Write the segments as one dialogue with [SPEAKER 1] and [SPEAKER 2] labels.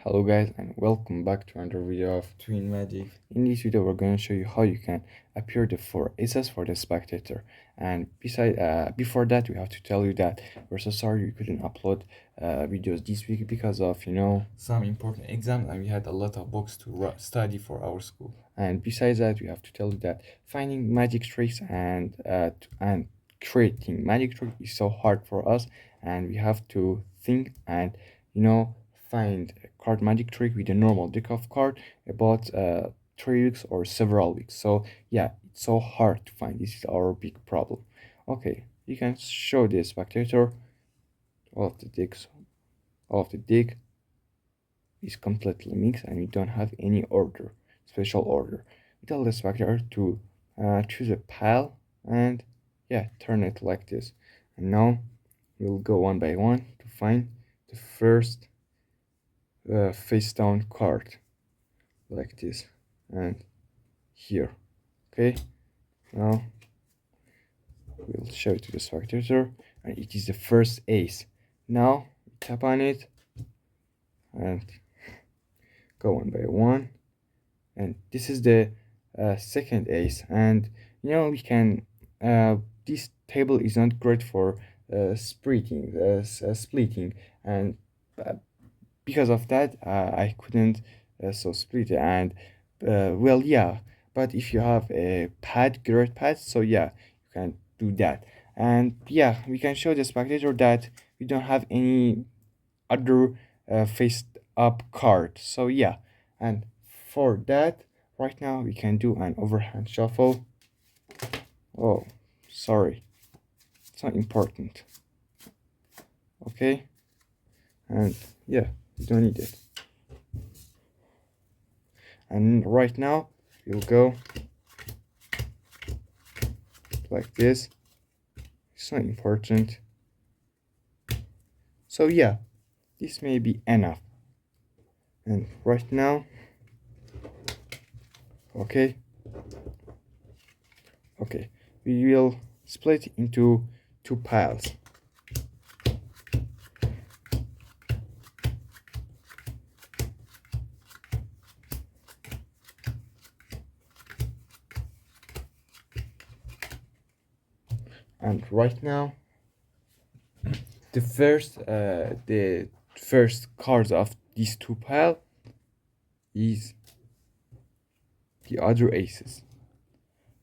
[SPEAKER 1] Hello guys and welcome back to another video of Twin Magic. In this video we're going to show you how you can appear the four aces for the spectator. And before that we have to tell you that we're so sorry we couldn't upload videos this week because of some important exams, and we had a lot of books to study for our school. And besides that we have to tell you that finding magic tricks and creating magic tricks is so hard for us, and we have to think and find a card magic trick with a normal deck of card about 3 weeks or several weeks. So yeah, it's so hard to find. This is our big problem. Okay, you can show the spectator all of the decks. All of the deck is completely mixed and we don't have any order, special order. We tell the spectator to choose a pile and yeah, turn it like this. And now we'll go one by one to find the first face down card like this and here. Okay, now we'll show it to the spectator and it is the first ace. Now tap on it and go one by one, and this is the second ace. And we can this table is not great for splitting, and uh, because of that I couldn't so split it. And well, yeah, but if you have a great pad, so yeah, you can do that. And yeah, we can show the spectator that we don't have any other face up card. So yeah, and for that right now we can do an overhand shuffle. Oh, sorry, it's not important. Okay, and yeah, you don't need it. And right now we'll go like this. It's not important. So yeah, this may be enough. And right now, okay, we will split into two piles. And right now, the first cards of these two piles is the other aces.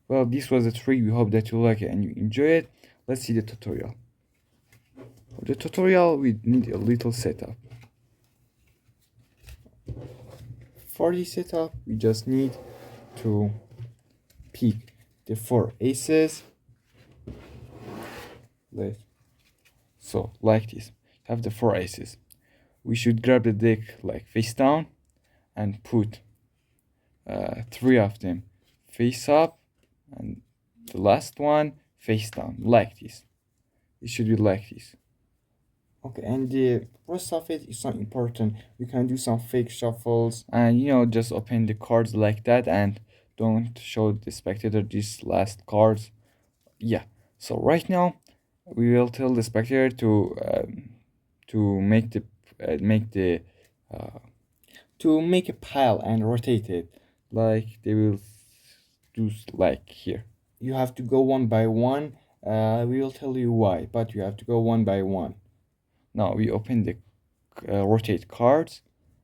[SPEAKER 1] Well, this was a trick. We hope that you like it and you enjoy it. Let's see the tutorial. For the tutorial, we need a little setup. For this setup, we just need to pick the four aces. So like this, have the four aces. We should grab the deck like face down and put three of them face up and the last one face down like this. It should be like this. Okay, and the rest of it is not important. You can do some fake shuffles and just open the cards like that and don't show the spectator these last cards. Yeah, so right now we will tell the spectator to uh, make a pile and rotate it like they will do like here. You have to go one by one. We will tell you why, but you have to go one by one. Now we open the rotate cards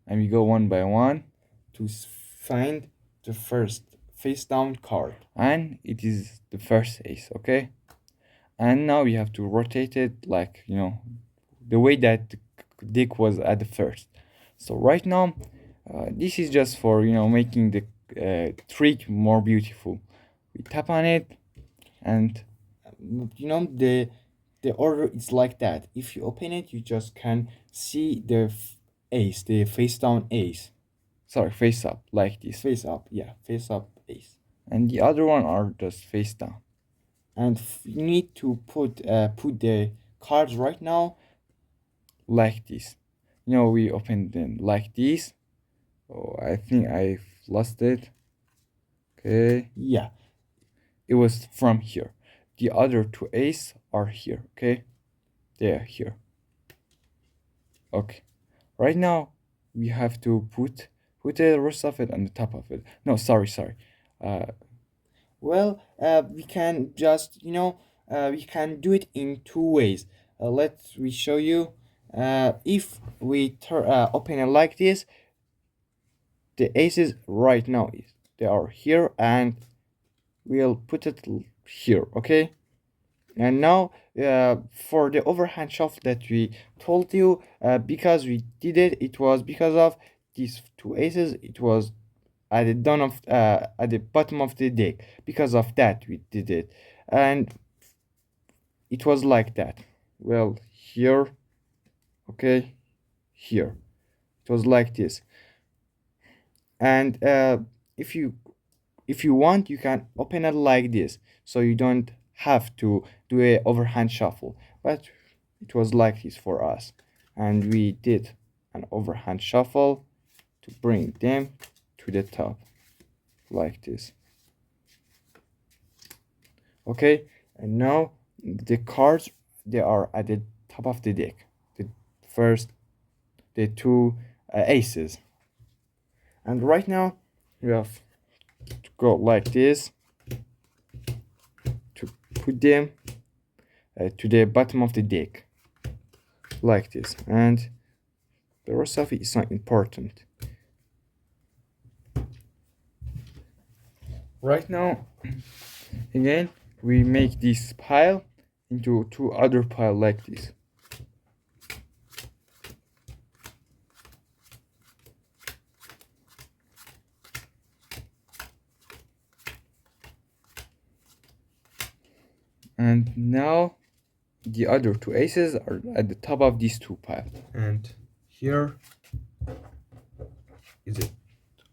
[SPEAKER 1] and we go one by one to find the first face down card, and it is the first ace. Okay, and now we have to rotate it like the way that the deck was at the first. So right now this is just for making the trick more beautiful. We tap on it and the order is like that. If you open it, you just can see the ace, the face down ace. Sorry, face up, like this. Face up, yeah, face up ace. And the other one are just face down. And you need to put the cards right now like this. We open them like this. Oh, I think I've lost it. Okay, yeah, it was from here. The other two ace are here. Okay, they are here. Okay, right now we have to put the rest of it on the top of it. No, sorry. Uh, we can just, we can do it in two ways. Let's we show you. If we open it like this, the aces right now is they are here, and we'll put it here, okay? And now, for the overhand shuffle that we told you, because we did it, it was because of these two aces. It was at the at the bottom of the deck. Because of that, we did it, and it was like that. Well, here, okay, here, it was like this. And if you want, you can open it like this, so you don't have to do a overhand shuffle. But it was like this for us, and we did an overhand shuffle to bring them to the top like this. Okay, and now the cards, they are at the top of the deck. The first, the two aces, and right now we have to go like this to put them to the bottom of the deck like this, and the rest of it is not important. Right now, again, we make this pile into two other pile like this. And now the other two aces are at the top of these two piles. And here is the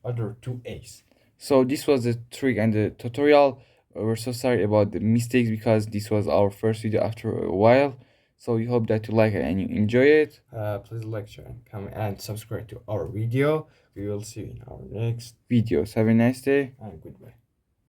[SPEAKER 1] other two aces. So this was the trick and the tutorial. We're so sorry about the mistakes because this was our first video after a while. So we hope that you like it and you enjoy it. Please like, share, and comment, and subscribe to our video. We will see you in our next videos. Have a nice day and goodbye.